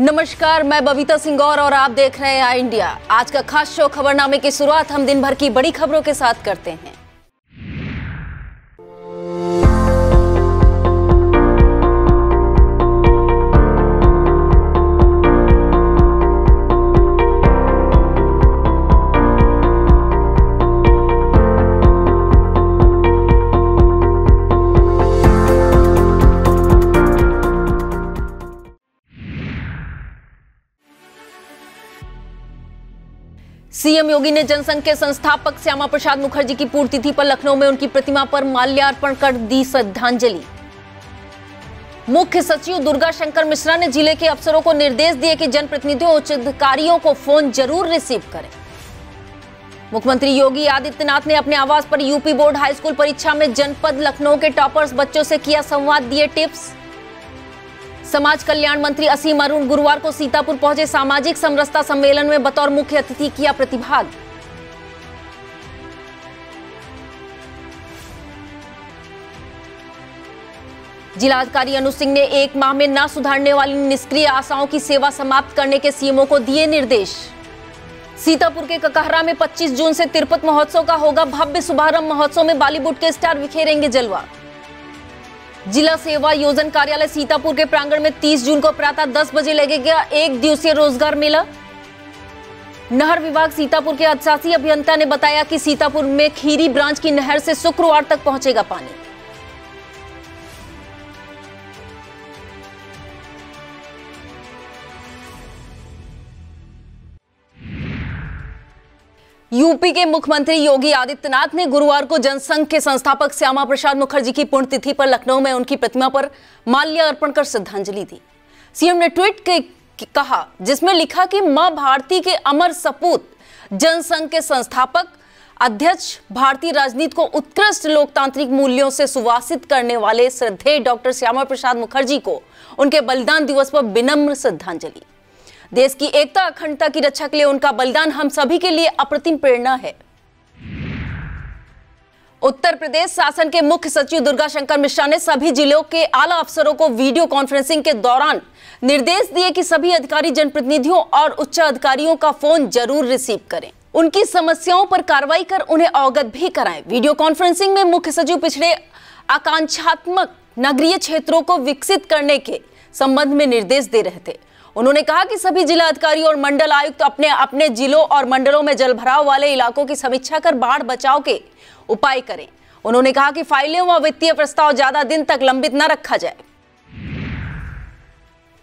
नमस्कार, मैं बबीता सिंह और आप देख रहे हैं आई इंडिया। आज का खास शो खबरनामे की शुरुआत हम दिन भर की बड़ी खबरों के साथ करते हैं। सीएम योगी ने जनसंघ के संस्थापक श्यामा प्रसाद मुखर्जी की पुण्यतिथि पर लखनऊ में उनकी प्रतिमा पर माल्यार्पण कर दी श्रद्धांजलि। मुख्य सचिव दुर्गा शंकर मिश्रा ने जिले के अफसरों को निर्देश दिए कि जनप्रतिनिधियों और उच्च अधिकारियों को फोन जरूर रिसीव करें। मुख्यमंत्री योगी आदित्यनाथ ने अपने आवास पर यूपी बोर्ड हाई स्कूल परीक्षा में जनपद लखनऊ के टॉपर्स बच्चों से किया संवाद, दिए टिप्स। समाज कल्याण मंत्री असीम अरुण गुरुवार को सीतापुर पहुंचे। सामाजिक समरसता सम्मेलन में बतौर मुख्य अतिथि किया प्रतिभाग। जिलाधिकारी अनुज सिंह ने 1 माह में न सुधारने वाली निष्क्रिय आशाओं की सेवा समाप्त करने के सीएमओ को दिए निर्देश। सीतापुर के ककहरा में 25 जून से तिरुपति महोत्सव का होगा भव्य शुभारंभ। महोत्सव में बॉलीवुड के स्टार बिखेरेंगे जलवा। जिला सेवा योजन कार्यालय सीतापुर के प्रांगण में 30 जून को प्रातः 10 बजे लगेगा 1 दिवसीय रोजगार मेला। नहर विभाग सीतापुर के अधिशासी अभियंता ने बताया कि सीतापुर में खीरी ब्रांच की नहर से शुक्रवार तक पहुंचेगा पानी। यूपी के मुख्यमंत्री योगी आदित्यनाथ ने गुरुवार को जनसंघ के संस्थापक श्यामा प्रसाद मुखर्जी की पुण्यतिथि पर लखनऊ में उनकी प्रतिमा पर माल्यार्पण कर श्रद्धांजलि दी। सीएम ने ट्वीट के कहा, जिसमें लिखा कि मां भारती के अमर सपूत, जनसंघ के संस्थापक अध्यक्ष, भारतीय राजनीति को उत्कृष्ट लोकतांत्रिक मूल्यों से सुवासित करने वाले श्रद्धेय डॉक्टर श्यामा प्रसाद मुखर्जी को उनके बलिदान दिवस पर विनम्र श्रद्धांजलि। देश की एकता अखंडता की रक्षा के लिए उनका बलिदान हम सभी के लिए अप्रतिम प्रेरणा है। उत्तर प्रदेश शासन के मुख्य सचिव दुर्गा शंकर मिश्रा ने सभी जिलों के आला अफसरों को वीडियो कॉन्फ्रेंसिंग के दौरान निर्देश दिए कि सभी अधिकारी जनप्रतिनिधियों और उच्च अधिकारियों का फोन जरूर रिसीव करें, उनकी समस्याओं पर कार्रवाई कर उन्हें अवगत भी कराएं। वीडियो कॉन्फ्रेंसिंग में मुख्य सचिव पिछड़े आकांक्षात्मक नगरीय क्षेत्रों को विकसित करने के संबंध में निर्देश दे रहे थे। उन्होंने कहा कि सभी जिला अधिकारी और मंडल आयुक्त अपने अपने जिलों और मंडलों में जलभराव वाले इलाकों की समीक्षा कर बाढ़ बचाव के उपाय करें। उन्होंने कहा कि फाइलें व वित्तीय प्रस्ताव ज्यादा दिन तक लंबित न रखा जाए।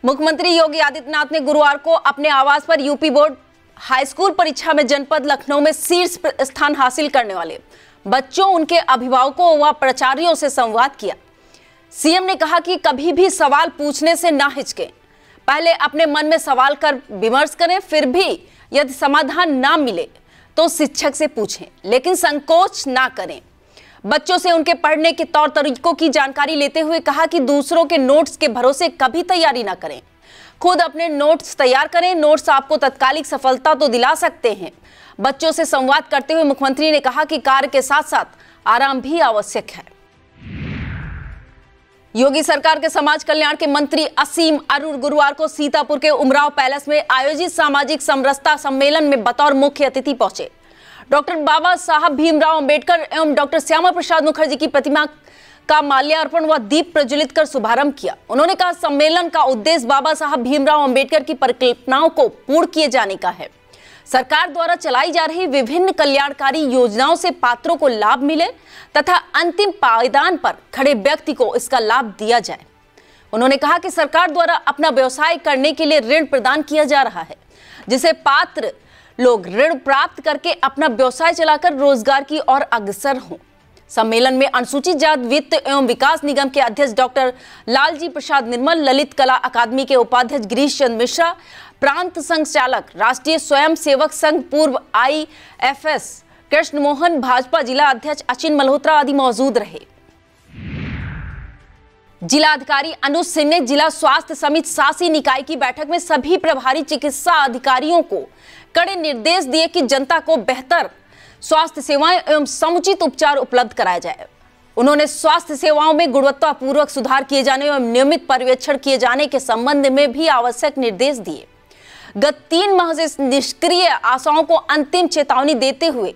मुख्यमंत्री योगी आदित्यनाथ ने गुरुवार को अपने आवास पर यूपी बोर्ड हाई स्कूल परीक्षा में जनपद लखनऊ में शीर्ष स्थान हासिल करने वाले बच्चों, उनके अभिभावकों व प्राचार्यों से संवाद किया। सीएम ने कहा कि कभी भी सवाल पूछने से ना हिचकें, पहले अपने मन में सवाल कर विमर्श करें, फिर भी यदि समाधान ना मिले तो शिक्षक से पूछें, लेकिन संकोच ना करें। बच्चों से उनके पढ़ने के तौर तरीकों की जानकारी लेते हुए कहा कि दूसरों के नोट्स के भरोसे कभी तैयारी ना करें, खुद अपने नोट्स तैयार करें। नोट्स आपको तत्कालिक सफलता तो दिला सकते हैं। बच्चों से संवाद करते हुए मुख्यमंत्री ने कहा कि कार्य के साथ साथ आराम भी आवश्यक है। योगी सरकार के समाज कल्याण के मंत्री असीम अरुण गुरुवार को सीतापुर के उमराव पैलेस में आयोजित सामाजिक समरसता सम्मेलन में बतौर मुख्य अतिथि पहुंचे। डॉक्टर बाबा साहब भीमराव अंबेडकर एवं डॉक्टर श्यामा प्रसाद मुखर्जी की प्रतिमा का माल्यार्पण व दीप प्रज्वलित कर शुभारंभ किया। उन्होंने कहा, सम्मेलन का उद्देश्य बाबा साहब भीमराव अंबेडकर की परिकल्पनाओं को पूर्ण किए जाने का है। सरकार द्वारा चलाई जा रही विभिन्न कल्याणकारी योजनाओं से पात्रों को लाभ मिले तथा अंतिम पायदान पर खड़े व्यक्ति को इसका लाभ दिया जाए। उन्होंने कहा कि सरकार द्वारा अपना व्यवसाय करने के लिए ऋण प्रदान किया जा रहा है, जिसे पात्र लोग ऋण प्राप्त करके अपना व्यवसाय चलाकर रोजगार की ओर अग्रसर हों। सम्मेलन में अनुसूचित जाति वित्त एवं विकास निगम के अध्यक्ष डॉक्टर लालजी प्रसाद निर्मल, ललित कला अकादमी के उपाध्यक्ष गिरीश चंद्र मिश्रा, प्रांत संघ चालक, राष्ट्रीय स्वयं सेवक संघ पूर्व IFS कृष्ण मोहन, भाजपा जिला अध्यक्ष अचिन मल्होत्रा आदि मौजूद रहे। जिला अधिकारी अनुज सिंह ने जिला स्वास्थ्य समिति शासी निकाय की बैठक में सभी प्रभारी चिकित्सा अधिकारियों को कड़े निर्देश दिए कि जनता को बेहतर स्वास्थ्य सेवाएं एवं समुचित उपचार उपलब्ध कराया जाए। उन्होंने स्वास्थ्य सेवाओं में गुणवत्तापूर्वक सुधार किए जाने एवं नियमित पर्यवेक्षण किए जाने के संबंध में भी आवश्यक निर्देश दिए। गत 3 माह से निष्क्रिय आशाओं को अंतिम चेतावनी देते हुए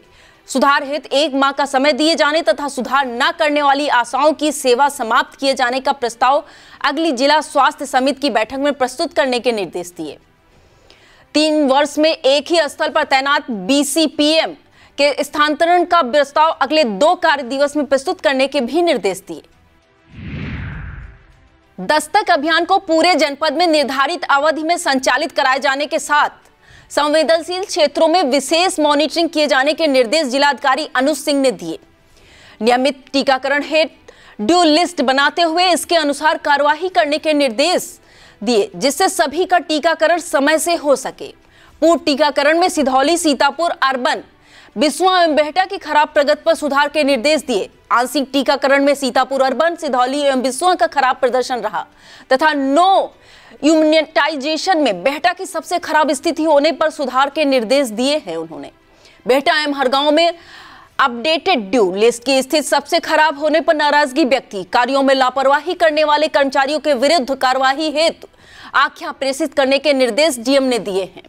सुधार हेतु 1 माह का समय दिए जाने तथा सुधार न करने वाली आशाओं की सेवा समाप्त किए जाने का प्रस्ताव अगली जिला स्वास्थ्य समिति की बैठक में प्रस्तुत करने के निर्देश दिए। 3 वर्ष में एक ही स्थल पर तैनात BCPM के स्थानांतरण का प्रस्ताव अगले 2 कार्य दिवस में प्रस्तुत करने के भी निर्देश दिए। दस्तक अभियान को पूरे जनपद में निर्धारित अवधि में संचालित कराए जाने के साथ संवेदनशील क्षेत्रों में विशेष मॉनिटरिंग किए जाने के निर्देश जिलाधिकारी अनुज सिंह ने दिए। नियमित टीकाकरण हेतु ड्यू लिस्ट बनाते हुए इसके अनुसार कार्यवाही करने के निर्देश दिए, जिससे सभी का टीकाकरण समय से हो सके। पूर्व टीकाकरण में सिधौली, सीतापुर अर्बन, बिसुआ एवं बेहटा की खराब प्रगति पर सुधार के निर्देश दिए। आंशिक टीकाकरण में सीतापुर अर्बन, सिधौली एवं बिसुआ का खराब प्रदर्शन रहा तथा नो इम्यूनिटाइजेशन में बेहटा की सबसे खराब स्थिति होने पर सुधार के निर्देश दिए हैं। उन्होंने बेहटा एवं हरगांव में अपडेटेड ड्यू लिस्ट की स्थिति सबसे खराब होने पर नाराजगी व्यक्ति, कार्यों में लापरवाही करने वाले कर्मचारियों के विरुद्ध कार्यवाही हेतु आख्या प्रेषित करने के निर्देश डीएम ने दिए हैं।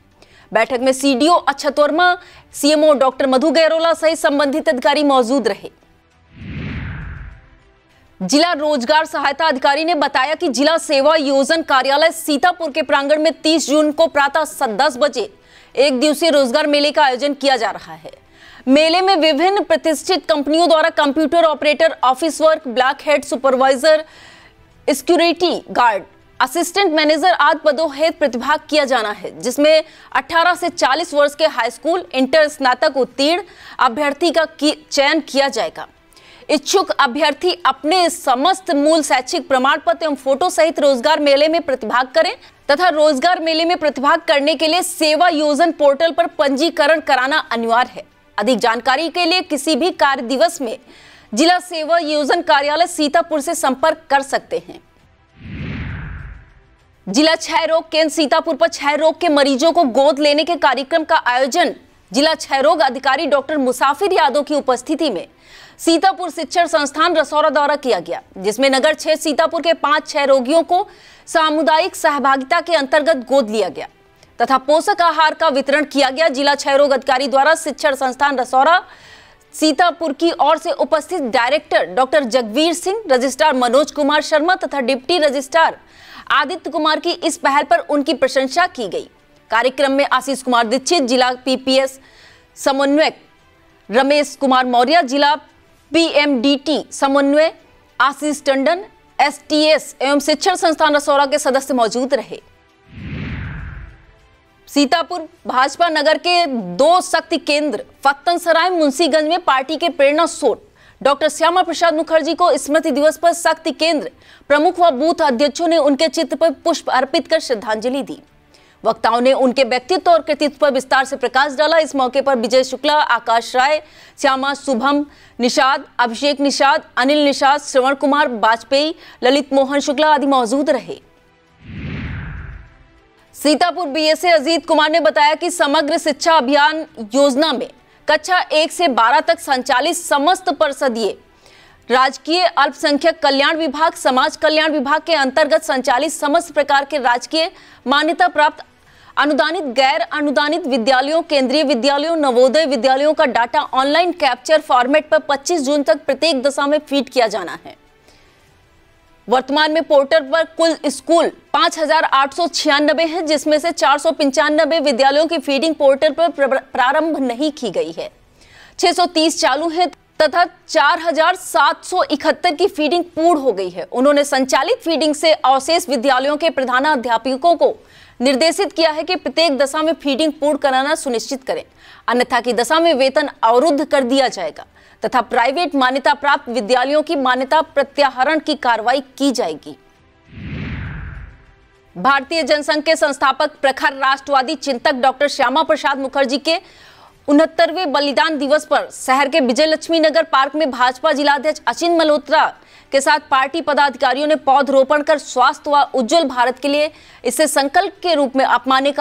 बैठक में सीडीओ अक्षत वर्मा, सीएमओ डॉक्टर मधु गैरोला सहित संबंधित अधिकारी मौजूद रहे। जिला रोजगार सहायता अधिकारी ने बताया कि जिला सेवा योजन कार्यालय सीतापुर के प्रांगण में 30 जून को प्रातः 10 बजे 1 दिवसीय रोजगार मेले का आयोजन किया जा रहा है। मेले में विभिन्न प्रतिष्ठित कंपनियों द्वारा computer operator, office work, black head supervisor, security guard, assistant manager आदि पदों हेतु प्रतिभाग किया जाना है, जिसमें 18 से 40 वर्ष के हाई स्कूल, इंटर, स्नातक उत्तीर्ण अभ्यर्थी का चयन किया जाएगा। इच्छुक अभ्यर्थी अपने समस्त मूल शैक्षिक प्रमाण पत्र एवं फोटो सहित रोजगार मेले में प्रतिभाग करें तथा रोजगार मेले में प्रतिभाग करने के लिए सेवा योजन पोर्टल पर पंजीकरण कराना अनिवार्य है। अधिक जानकारी के लिए किसी भी कार्य दिवस में जिला सेवा योजन कार्यालय सीतापुर से संपर्क कर सकते हैं। जिला क्षय रोग केंद्र सीतापुर पर क्षय रोग के मरीजों को गोद लेने के कार्यक्रम का आयोजन जिला क्षय रोग अधिकारी डॉक्टर मुसाफिर यादव की उपस्थिति में सीतापुर शिक्षण संस्थान रसौरा द्वारा किया गया, जिसमें नगर क्षेत्र सीतापुर के 5 क्षय रोगियों को सामुदायिक सहभागिता के अंतर्गत गोद लिया गया तथा पोषक आहार का वितरण किया गया। जिला क्षय रोग अधिकारी द्वारा शिक्षण संस्थान रसौरा सीतापुर की ओर से उपस्थित director doctor Jagveer Singh, registrar Manoj Kumar Sharma तथा डिप्टी रजिस्ट्रार आदित्य कुमार की इस पहल पर उनकी प्रशंसा की गई। कार्यक्रम में आशीष कुमार दीक्षित, जिला पीपीएस समन्वयक रमेश कुमार मौर्य, जिला पीएमडीटी समन्वय आशीष टंडन, एसटीएस एवं शिक्षण संस्थान रसौरा के सदस्य मौजूद रहे। सीतापुर भाजपा नगर के 2 शक्ति केंद्र फत्तनसराय, मुंशीगंज में पार्टी के प्रेरणा स्रोत डॉक्टर श्यामा प्रसाद मुखर्जी को स्मृति दिवस पर शक्ति केंद्र प्रमुख व बूथ अध्यक्षों ने उनके चित्र पर पुष्प अर्पित कर श्रद्धांजलि दी। वक्ताओं ने उनके व्यक्तित्व और कृतित्व पर विस्तार से प्रकाश डाला। इस मौके पर विजय शुक्ला, आकाश राय, श्यामा, शुभम निषाद, अभिषेक निषाद, अनिल निषाद, श्रवण कुमार वाजपेयी, ललित मोहन शुक्ला आदि मौजूद रहे। सीतापुर बीएसए अजीत कुमार ने बताया कि समग्र शिक्षा अभियान योजना में कक्षा 1 से 12 तक संचालित समस्त परिषदीय राजकीय अल्पसंख्यक कल्याण विभाग, समाज कल्याण विभाग के अंतर्गत संचालित समस्त प्रकार के राजकीय मान्यता प्राप्त अनुदानित, गैर अनुदानित विद्यालयों, केंद्रीय विद्यालयों, नवोदय विद्यालयों का डाटा ऑनलाइन कैप्चर फॉर्मेट पर 25 जून तक प्रत्येक दशा में फीड किया जाना है। वर्तमान में पोर्टल पर कुल स्कूल 5896 है, जिसमें से 495 विद्यालयों की फीडिंग पोर्टल पर प्रारंभ नहीं की गई है, 630 चालू है तथा 4771 की फीडिंग पूर्ण हो गई है। उन्होंने संचालित फीडिंग से अवशेष विद्यालयों के प्रधानाध्यापकों को निर्देशित किया है कि प्रत्येक दशा में फीडिंग पूर्ण कराना सुनिश्चित करें, अन्यथा की दशा में वेतन अवरुद्ध कर दिया जाएगा तथा प्राइवेट मान्यता प्राप्त विद्यालयों की मान्यता प्रत्याहरण की कार्रवाई की जाएगी। भारतीय जनसंघ के संस्थापक प्रखर राष्ट्रवादी चिंतक डॉक्टर श्यामा प्रसाद मुखर्जी के 69वें बलिदान दिवस पर शहर के विजय लक्ष्मी नगर पार्क में भाजपा जिलाध्यक्ष अचिन मल्होत्रा के साथ पार्टी पदाधिकारियों ने पौधरोपण कर स्वास्थ्य व उज्जवल भारत के लिए इसे संकल्प के रूप में अपनाने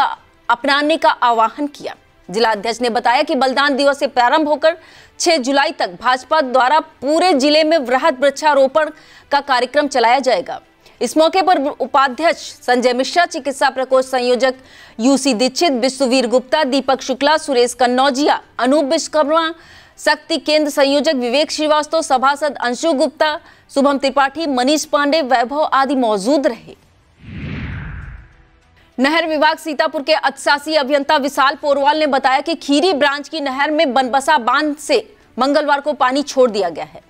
का आह्वान किया। जिला अध्यक्ष ने बताया कि बलिदान दिवस से प्रारंभ होकर 6 जुलाई तक भाजपा द्वारा पूरे जिले में वृहद वृक्षारोपण का कार्यक्रम चलाया जाएगा। इस मौके पर उपाध्यक्ष संजय मिश्रा, चिकित्सा प्रकोष्ठ संयोजक यूसी दीक्षित, विश्ववीर गुप्ता, दीपक शुक्ला, सुरेश कन्नौजिया, अनूप विश्वकर्मा, शक्ति केंद्र संयोजक विवेक श्रीवास्तव, सभासद अंशु गुप्ता, शुभम त्रिपाठी, मनीष पांडे, वैभव आदि मौजूद रहे। नहर विभाग सीतापुर के अधिशासी अभियंता विशाल पोरवाल ने बताया कि खीरी ब्रांच की नहर में बनबसा बांध से मंगलवार को पानी छोड़ दिया गया है।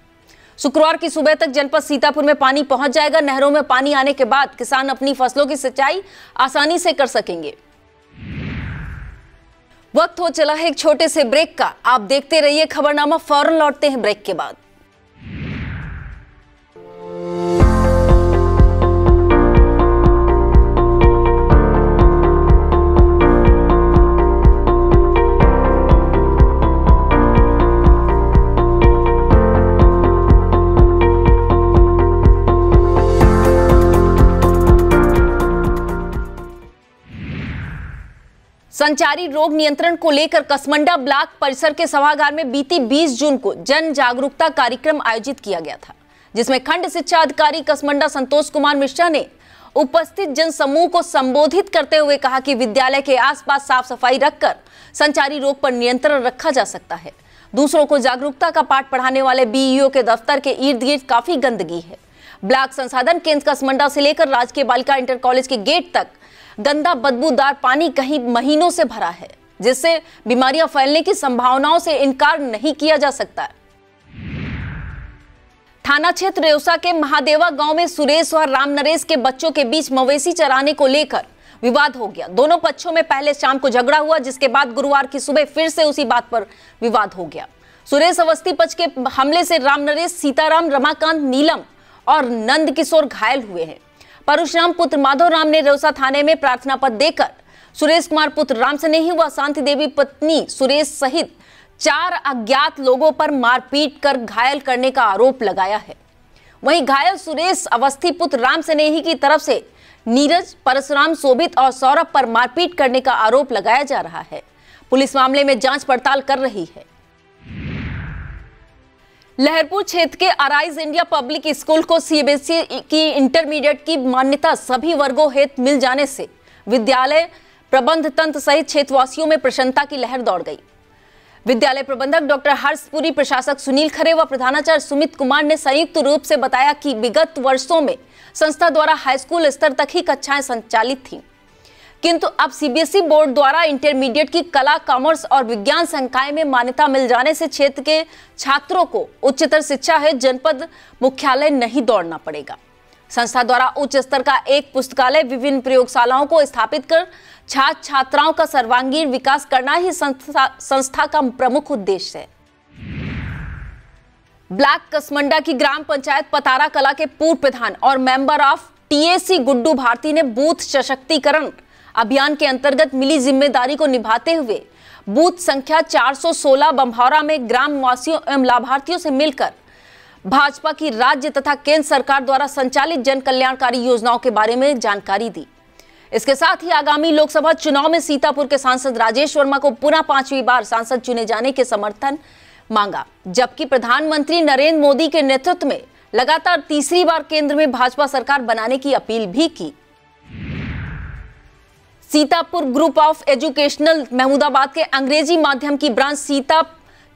शुक्रवार की सुबह तक जनपद सीतापुर में पानी पहुंच जाएगा। नहरों में पानी आने के बाद किसान अपनी फसलों की सिंचाई आसानी से कर सकेंगे। वक्त हो चला है एक छोटे से ब्रेक का। आप देखते रहिए खबरनामा, फौरन लौटते हैं ब्रेक के बाद। संचारी रोग नियंत्रण को लेकर कसमंडा ब्लॉक परिसर के सभागार में बीती 20 जून को जन जागरूकता कार्यक्रम आयोजित किया गया था, जिसमें खंड शिक्षा अधिकारी कसमंडा संतोष कुमार मिश्रा ने उपस्थित जन समूह को संबोधित करते हुए कहा कि विद्यालय के आसपास साफ सफाई रखकर संचारी रोग पर नियंत्रण रखा जा सकता है। दूसरों को जागरूकता का पाठ पढ़ाने वाले बीईओ के दफ्तर के इर्द गिर्द काफी गंदगी है। ब्लॉक संसाधन केंद्र कसमंडा से लेकर राजकीय बालिका इंटर कॉलेज के गेट तक गंदा बदबूदार पानी कहीं महीनों से भरा है, जिससे बीमारियां फैलने की संभावनाओं से इनकार नहीं किया जा सकता। थाना क्षेत्र रेउसा के महादेवा गांव में सुरेश और राम नरेश के बच्चों के बीच मवेशी चराने को लेकर विवाद हो गया। दोनों पक्षों में पहले शाम को झगड़ा हुआ, जिसके बाद गुरुवार की सुबह फिर से उसी बात पर विवाद हो गया। सुरेश अवस्थी पक्ष के हमले से राम नरेश, सीताराम, रमाकांत, नीलम और नंद किशोर घायल हुए हैं। परशुराम पुत्र माधव राम ने रेउसा थाने में प्रार्थना पत्र देकर सुरेश कुमार पुत्र राम स्नेही व शांति देवी पत्नी सुरेश सहित 4 अज्ञात लोगों पर मारपीट कर घायल करने का आरोप लगाया है। वहीं घायल सुरेश अवस्थी पुत्र राम स्नेही की तरफ से नीरज, परशुराम, शोभित और सौरभ पर मारपीट करने का आरोप लगाया जा रहा है। पुलिस मामले में जांच पड़ताल कर रही है। लहरपुर क्षेत्र के अराइज इंडिया पब्लिक स्कूल को सीबीएसई की इंटरमीडिएट की मान्यता सभी वर्गों हेतु मिल जाने से विद्यालय प्रबंध तंत्र सहित क्षेत्रवासियों में प्रसन्नता की लहर दौड़ गई। विद्यालय प्रबंधक डॉक्टर हर्षपुरी, प्रशासक सुनील खरे व प्रधानाचार्य सुमित कुमार ने संयुक्त रूप से बताया कि विगत वर्षों में संस्था द्वारा हाईस्कूल स्तर तक ही कक्षाएं संचालित थीं, किंतु अब सीबीएसई बोर्ड द्वारा इंटरमीडिएट की कला, कॉमर्स और विज्ञान संकाय में मान्यता मिल जाने से क्षेत्र के छात्रों को उच्चतर शिक्षा हेतु जनपद मुख्यालय नहीं दौड़ना पड़ेगा। संस्था द्वारा उच्च स्तर का एक पुस्तकालय, विभिन्न प्रयोगशालाओं को स्थापित कर छात्र छात्राओं का सर्वांगीण विकास करना ही संस्था का प्रमुख उद्देश्य है। ब्लॉक कसमंडा की ग्राम पंचायत पतारा कला के पूर्व प्रधान और member of TAC Guddu Bharti ने बूथ सशक्तिकरण अभियान के अंतर्गत मिली जिम्मेदारी को निभाते हुए बूथ संख्या 416 बम्भौरा में ग्राम वासियों एवं लाभार्थियों से मिलकर भाजपा की राज्य तथा केंद्र सरकार द्वारा संचालित जन कल्याणकारी योजनाओं के बारे में जानकारी दी। इसके साथ ही आगामी लोकसभा चुनाव में सीतापुर के सांसद राजेश वर्मा को पुनः 5वीं बार सांसद चुने जाने के समर्थन मांगा, जबकि प्रधानमंत्री नरेंद्र मोदी के नेतृत्व में लगातार तीसरी बार केंद्र में भाजपा सरकार बनाने की अपील भी की। Sitapur group of educational Mahmudabad के अंग्रेजी माध्यम की ब्रांच सीता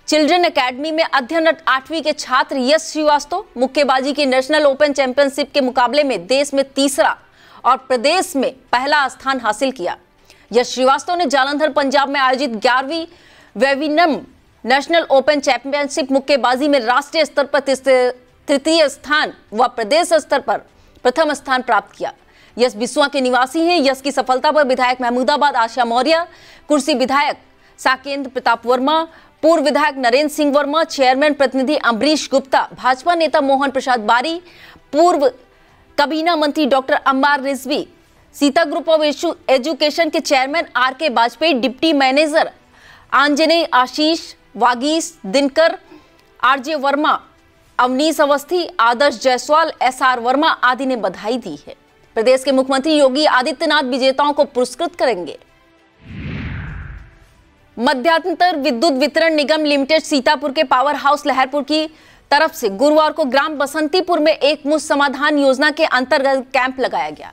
चिल्ड्रन एकेडमी में अध्ययनरत 8वीं के छात्र यश श्रीवास्तव मुक्केबाजी के नेशनल ओपन चैंपियनशिप के मुकाबले में देश में तीसरा और प्रदेश में पहला स्थान हासिल किया। यश श्रीवास्तव ने जालंधर पंजाब में आयोजित 11वीं वेविनम नेशनल ओपन चैंपियनशिप मुक्केबाजी में राष्ट्रीय स्तर पर तृतीय स्थान व प्रदेश स्तर पर प्रथम स्थान प्राप्त किया। यश बिस्वा के निवासी हैं। यश की सफलता पर विधायक महमूदाबाद आशा मौर्य, कुर्सी विधायक साकेंद्र प्रताप वर्मा, पूर्व विधायक नरेंद्र सिंह वर्मा, चेयरमैन प्रतिनिधि अम्बरीश गुप्ता, भाजपा नेता मोहन प्रसाद बारी, पूर्व काबीना मंत्री doctor Ambar Rizvi, Sita group of education के chairman R K. Vajpayee, deputy manager Anjaney Ashish, Vagish Dinkar, R J. Verma, Avnish Awasthi, Adarsh Jaiswal, S R. Verma आदि ने बधाई दी है। प्रदेश के मुख्यमंत्री योगी आदित्यनाथ विजेताओं को पुरस्कृत करेंगे। मध्यांतर विद्युत वितरण निगम लिमिटेड सीतापुर के पावर हाउस लहरपुर की तरफ से गुरुवार को ग्राम बसंतीपुर में एक मुफ्त समाधान योजना के अंतर्गत कैंप लगाया गया।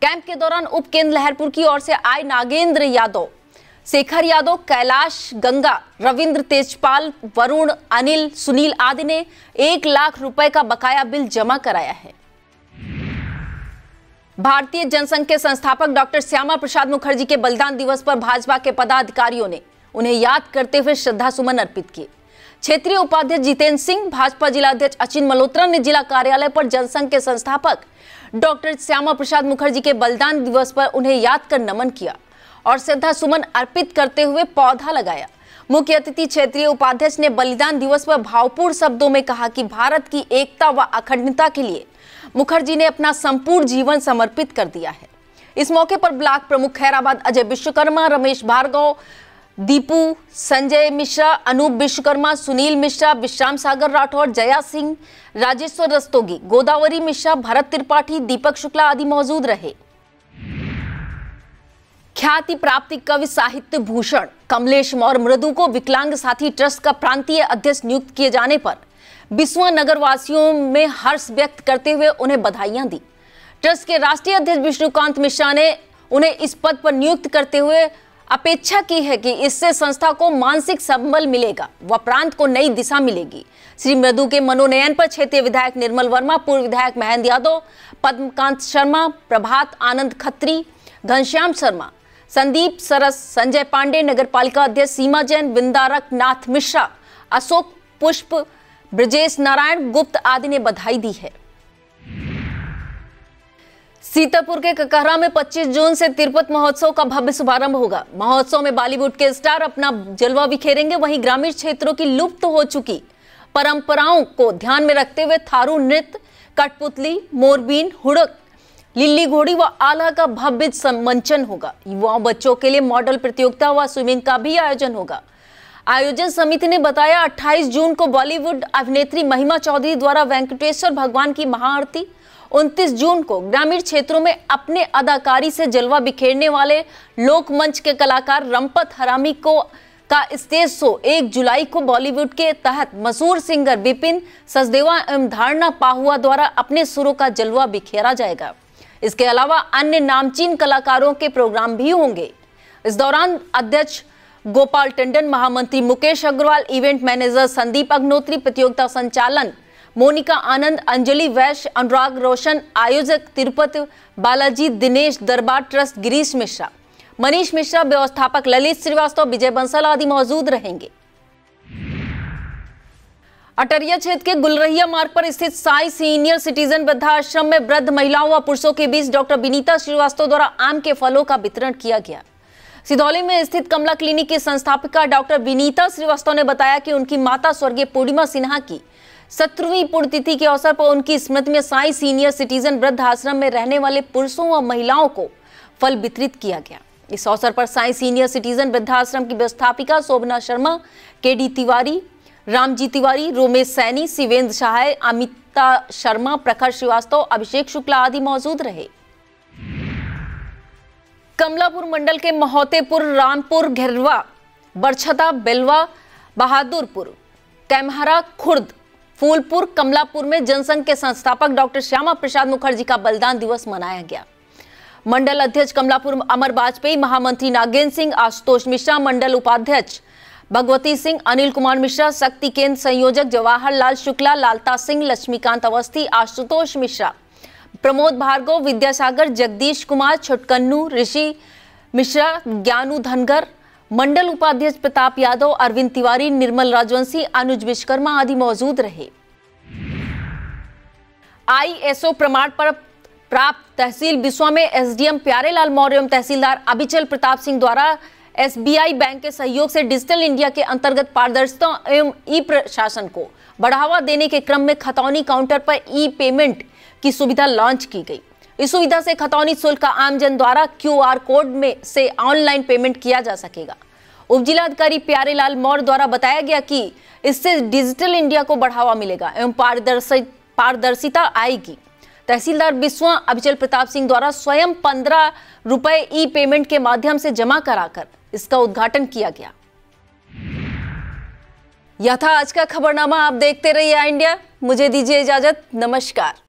कैंप के दौरान उप केंद्र लहरपुर की ओर से आए नागेंद्र यादव, शेखर यादव, कैलाश गंगा, रविंद्र तेजपाल, वरुण, अनिल, सुनील आदि ने 1 लाख रुपए का बकाया बिल जमा कराया है। भारतीय जनसंघ के संस्थापक डॉक्टर श्यामा प्रसाद मुखर्जी के बलिदान दिवस पर भाजपा के पदाधिकारियों ने उन्हें याद करते हुए श्रद्धा सुमन अर्पित किए। क्षेत्रीय उपाध्यक्ष जितेंद्र सिंह, भाजपा जिला अध्यक्ष अचिन मल्होत्रा ने जिला कार्यालय पर जनसंघ के संस्थापक डॉक्टर श्यामा प्रसाद मुखर्जी के बलिदान दिवस पर उन्हें याद कर नमन किया और श्रद्धा सुमन अर्पित करते हुए पौधा लगाया। मुख्य अतिथि क्षेत्रीय उपाध्यक्ष ने बलिदान दिवस पर भावपूर्ण शब्दों में कहा कि भारत की एकता व अखंडता के लिए मुखर्जी ने अपना संपूर्ण जीवन समर्पित कर दिया है। इस मौके पर ब्लॉक प्रमुख खैराबाद अजय विश्वकर्मा, रमेश भार्गव, दीपू, संजय मिश्रा, अनूप विश्वकर्मा, सुनील मिश्रा, विश्राम सागर राठौर, जया सिंह, राजेश्वर रस्तोगी, गोदावरी मिश्रा, भरत त्रिपाठी, दीपक शुक्ला आदि मौजूद रहे। ख्याति प्राप्त कवि साहित्य भूषण कमलेश मौर्य मृदु को विकलांग साथी ट्रस्ट का प्रांतीय अध्यक्ष नियुक्त किए जाने पर बिस्वा नगर वासियों में हर्ष व्यक्त करते हुए उन्हें बधाइयां दी। ट्रस्ट के राष्ट्रीय अध्यक्ष विष्णुकांत मिश्रा ने उन्हें इस पद पर नियुक्त करते हुए अपेक्षा की है कि इससे संस्था को मानसिक संबल मिलेगा व प्रांत को नई दिशा मिलेगी। श्री मृदु के मनोनयन पर क्षेत्रीय विधायक निर्मल वर्मा, पूर्व विधायक महेंद्र यादव, पद्मकांत शर्मा, प्रभात आनंद खत्री, घनश्याम शर्मा, संदीप सरस, संजय पांडे, नगरपालिका अध्यक्ष सीमा जैन, बिंदारक नाथ मिश्रा, अशोक पुष्प, ब्रजेश नारायण गुप्त आदि ने बधाई दी है। सीतापुर के ककहरा में 25 जून से तिरुपति महोत्सव का भव्य शुभारंभ होगा। महोत्सव में बॉलीवुड के स्टार अपना जलवा बिखेरेंगे। वहीं ग्रामीण क्षेत्रों की लुप्त हो चुकी परंपराओं को ध्यान में रखते हुए थारू नृत्य, कठपुतली, मोरबीन, हुड़क, लिल्ली घोड़ी व आला का भव्य मंचन होगा। युवाओं बच्चों के लिए मॉडल प्रतियोगिता व स्विमिंग का भी आयोजन होगा। आयोजन समिति ने बताया 28 जून को बॉलीवुड अभिनेत्री महिमा चौधरी द्वारा वेंकटेश्वर भगवान की महाआरती, 29 जून को ग्रामीण क्षेत्रों में अपने अदाकारी से जलवा बिखेरने वाले लोकमंच के कलाकार रंपत हरामी का स्टेज शो 1 जुलाई को बॉलीवुड के तहत मशहूर सिंगर विपिन सचदेवा एवं धारणा पाहुआ द्वारा अपने सुरों का जलवा बिखेरा जाएगा। इसके अलावा अन्य नामचीन कलाकारों के प्रोग्राम भी होंगे। इस दौरान अध्यक्ष गोपाल टंडन, महामंत्री मुकेश अग्रवाल, इवेंट मैनेजर संदीप अग्नोत्री, प्रतियोगिता संचालन मोनिका आनंद, अंजलि वैश्य, अनुराग रोशन, आयोजक तिरुपति बालाजी, दिनेश दरबार ट्रस्ट गिरीश मिश्रा, मनीष मिश्रा, व्यवस्थापक ललित श्रीवास्तव, विजय बंसल आदि मौजूद रहेंगे। अटरिया क्षेत्र के गुलरहिया मार्ग पर स्थित साई सीनियर सिटीजन वृद्धाश्रम में वृद्ध महिलाओं व पुरुषों के बीच डॉक्टर विनीता श्रीवास्तव द्वारा आम के फलों का वितरण किया गया। सिधौली में स्थित कमला क्लिनिक की संस्थापिका डॉक्टर विनीता श्रीवास्तव ने बताया कि उनकी माता स्वर्गीय पूर्णिमा सिन्हा की 17वीं पुण्यतिथि के अवसर पर उनकी स्मृति में साई सीनियर सिटीजन वृद्ध आश्रम में रहने वाले पुरुषों व महिलाओं को फल वितरित किया गया। इस अवसर पर साई सीनियर सिटीजन वृद्धाश्रम की व्यवस्थापिका शोभना शर्मा, केडी तिवारी, रामजी तिवारी, रोमेश सैनी, शिवेंद्र सहाय, अमिता शर्मा, प्रखर श्रीवास्तव, अभिषेक शुक्ला आदि मौजूद रहे। कमलापुर मंडल के महोतेपुर, रामपुर, घेरवा, बरछता, बेलवा, बहादुरपुर, कैमहरा, खुर्द, फूलपुर, कमलापुर में जनसंघ के संस्थापक डॉक्टर श्यामा प्रसाद मुखर्जी का बलिदान दिवस मनाया गया। मंडल अध्यक्ष कमलापुर अमर वाजपेयी, महामंत्री नागेंद्र सिंह, आशुतोष मिश्रा, मंडल उपाध्यक्ष भगवती सिंह, अनिल कुमार मिश्रा, शक्ति केंद्र संयोजक जवाहर लाल शुक्ला, लालता सिंह, लक्ष्मीकांत अवस्थी, आशुतोष मिश्रा, प्रमोद भार्गव, विद्यासागर, जगदीश कुमार, छुटकन्नू, ऋषि मिश्रा, ज्ञानू धनगर, मंडल उपाध्यक्ष प्रताप यादव, अरविंद तिवारी, निर्मल राजवंशी, अनुज विश्वकर्मा आदि मौजूद रहे। ISO प्रमाण पर प्राप्त तहसील बिस्वा में एसडीएम प्यारेलाल मौर्य एवं तहसीलदार अभिचल प्रताप सिंह द्वारा SBI बैंक के सहयोग से डिजिटल इंडिया के अंतर्गत पारदर्शिता एवं ई प्रशासन को बढ़ावा देने के क्रम में खतौनी काउंटर पर ई पेमेंट की सुविधा लॉन्च की गई। इस सुविधा से खतौनी शुल्क का आमजन द्वारा QR कोड में से ऑनलाइन पेमेंट किया जा सकेगा। उप जिलाधिकारी प्यारेलाल मौर्य द्वारा बताया गया कि इससे डिजिटल इंडिया को बढ़ावा मिलेगा एवं पारदर्शिता आएगी। तहसीलदार बिस्वा अभिचल प्रताप सिंह द्वारा स्वयं 15 रुपए ई पेमेंट के माध्यम से जमा कराकर इसका उद्घाटन किया गया। यह था आज का खबरनामा। आप देखते रहिए इंडिया। मुझे दीजिए इजाजत। नमस्कार।